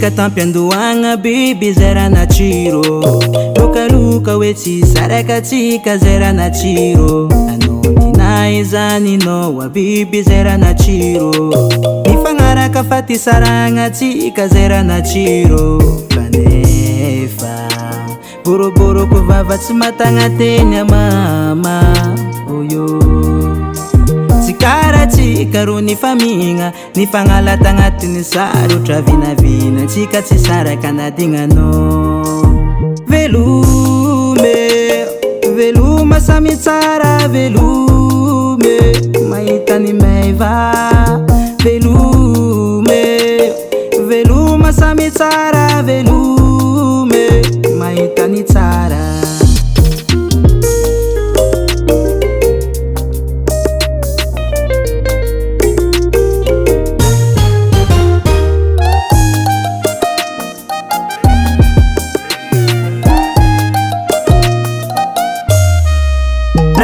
Katampiandoagna biby zay raha natsiro lokaluka hoe tsy saraka atsika zay raha natsiro anoninahy zany noa biby zay raha natsiro mifagnaraka fa ty saragna atsika zay raha natsiro kanefa boroboroko vava tsy matagna teny mama oyo tsika ro nifamigna nifagnala tagnatin'ny sarotra vinavina tsika tsy saraka nadignanao velume veluma samy tsara velume mahita ny maiva velume veluma samy tsara velume mahita ny tsara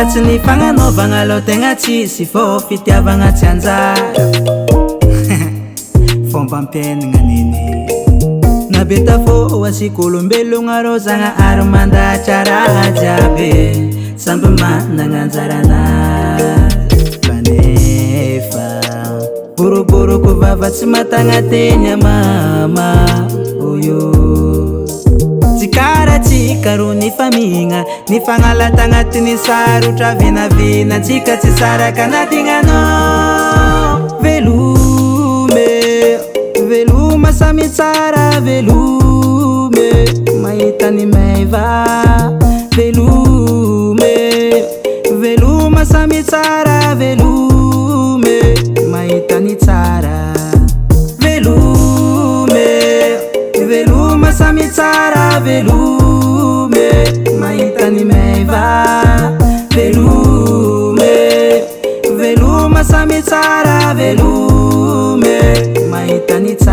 tsy nifagnanaovagna aloha tegna tsisy fô fitiavagna tsy anjara fomba ampiaignana nini nabeta fô asiko olombelogna rô zagna ary mandatra raha jiaby samby managna anjaranazy kanefa boroboroko vava tsy matagna teny mama oyo tsika ro nifamigna nifagnala tagnatin'ny sarotra vinavina tsika tsy saraka nadignanao velume veluma samy tsara velume mahita ny maiva velume veluma samy tsara velume mahita ny tsara velume veluma samy tsara velume mahita ny maiva velume veluma samy tsara velume mahita ny tsara